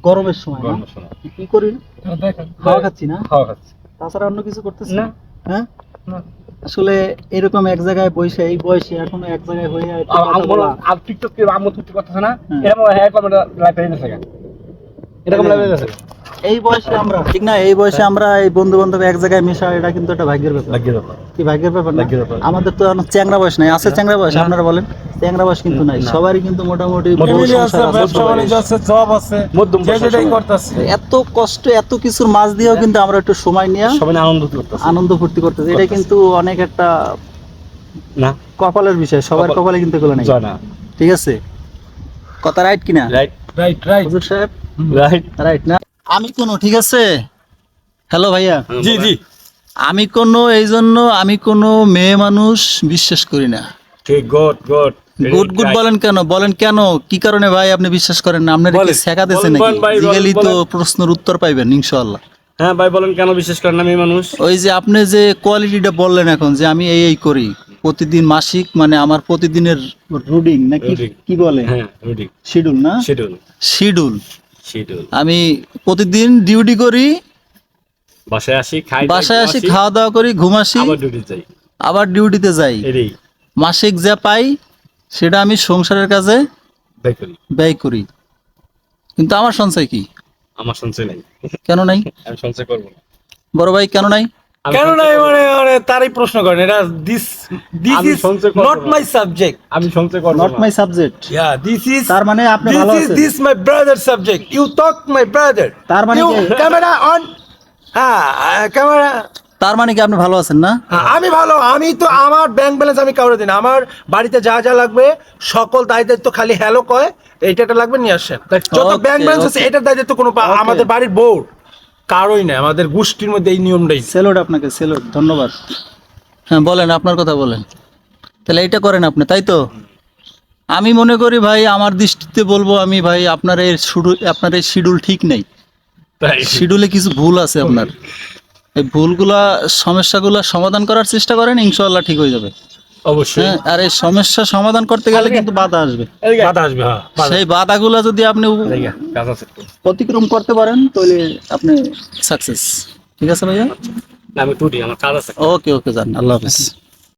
গরমের সময় না? কি করি? খাওয়া খাচ্ছি না? খাওয়া খাচ্ছি। তাছাড়া অন্য কিছু করতেছি না। হ্যাঁ না। আসলে এরকম এক জায়গায় বসে এই বয়সে এখনো এক জায়গায় হয়ে একটু কথা বলা। টিকটক কি আম্মু তুই করতেছ না? হ্যাঁ। এরকম হ্যাঁ কমেন্ট লাইভে দিতেছে কেন? এরকম লাইভে দিতেছে। এই বয়সে আমরা ঠিক না, এই বয়সে আমরা এই বন্ধু বান্ধব এক জায়গায় মেশা, এটা কিন্তু একটা ভাগ্যের ব্যাপার। লাগিয়ে দাও। কি ভাগ্যের ব্যাপার না? ভাগ্যের ব্যাপার। আমাদের তো এখন চ্যাংরা বয়স নাই, আছে চ্যাংরা বয়স? আপনারা বলেন, চ্যাংরা বয়স কিন্তু নাই, না। সবারই কিন্তু মোটামুটি ফ্যামিলি বউ আছে, সংসার আছে, ব্যবসা সবাই। বাণিজ্য আছে, জব আছে, মধ্যম যে যেটাই করতেছে। এত কষ্ট এত কিছুর মাঝ দিয়েও কিন্তু আমরা একটু সময় নিয়ে সবাই আনন্দ করতেছে। আনন্দ ফুর্তি করতেছি, এটা কিন্তু অনেক একটা না কপালের বিষয়, সবার কপালে কিন্তু এগুলো নাই। জয় না। ঠিক আছে, কথা রাইট কিনা? রাইট রাইট রাইট হুজুর সাহেব রাইট রাইট না? আমি কোনো ঠিক আছে, হ্যালো ভাইয়া, জি জি আমি কোনো এই জন্য আমি কোনো মেয়ে মানুষ বিশ্বাস করি না। ঠিক গুড গুড গুড গুড বলেন কেন, বলেন কেন, কি কারণে ভাই আপনি বিশ্বাস করেন না? আপনার কি বলেন, শেখা দিয়েছে বলেন, নাকি? বলেন ভাই, জিগেলি তো বলেন। প্রশ্নের উত্তর পাইবেন ইনশাআল্লাহ। হ্যাঁ ভাই বলেন কেন বিশ্বাস করেন না মেয়ে মানুষ? ওই যে আপনি যে কোয়ালিটিটা বললেন এখন যে আমি এই করি প্রতিদিন মাসিক, মানে আমার প্রতিদিনের রুটিন নাকি Routine। কি বলে, হ্যাঁ রুটি শিডিউল না, শিডিউল শিডিউল। শিডিউল। আমি প্রতিদিন ডিউটি করি, বাসায় আসি খাই বাসায় আসি, খাওয়া দাওয়া করি, ঘুমাসি, আবার ডিউটি যাই। আবার ডিউটিতে যাই। এটাই মাসিক যা পাই সেটা আমি সংসারের কাজে ব্যয় করি। ব্যয় করি, কিন্তু আমার সঞ্চয় কি? আমার সঞ্চয় নাই, কেন নাই? আমি সঞ্চয় করবো না। বড় ভাই কেন নাই? আমি কেন সঞ্চয় নাই করবো না। মানে তারই প্রশ্ন করেন, এটা দিস আমি ইজ সঞ্চয় করবো নট না। My subject. আমি সঞ্চয় করবো নট না। My subject. Yeah, this is তার মানে আপনি this ভালো is আছেন। this my brother subject. You talk my brother. তার মানে You কি? camera on. হ্যাঁ ক্যামেরা। তার মানে কি আপনি ভালো আছেন না? আমি ভালো, আমি তো আমার ব্যাংক ব্যালেন্স আমি কাউরে দিই না। আমার বাড়িতে যা যা লাগবে সকল দায় দায়িত্ব খালি হ্যালো কয় এইটা লাগবে নিয়ে আসেন। যত Okay, ব্যাংক ব্যালেন্স আছে okay. এটার দায় দায়িত্ব কোনো Okay. আমাদের বাড়ির বোর্ড কারোই না, আমাদের গোষ্ঠীর মধ্যে এই নিয়মটাই। সেলুট আপনাকে, সেলুট, ধন্যবাদ। হ্যাঁ বলেন, আপনার কথা বলেন। তাহলে এইটা করেন আপনি, তাই তো? আমি মনে করি ভাই, আমার দৃষ্টিতে বলবো আমি ভাই, আপনার এই শিডিউল ঠিক নেই, তাই শিডিউলে কিছু ভুল আছে আপনার। এই ভুলগুলা সমস্যাগুলা সমাধান করার চেষ্টা করেন, ইনশাআল্লাহ ঠিক হয়ে যাবে। অবশ্যই হ্যাঁ, আর এই সমস্যা সমাধান করতে গেলে কিন্তু বাধা আসবে। বাধা আসবে, হ্যাঁ সেই বাধাগুলা যদি আপনি কাজ আছে একটু। অতিক্রম করতে পারেন তাহলে আপনি সাকসেস। ঠিক আছে ভাইয়া, না, আমি টুটি আমার কাজ আছে। ওকে ওকে, যান, আল্লাহ হাফেজ।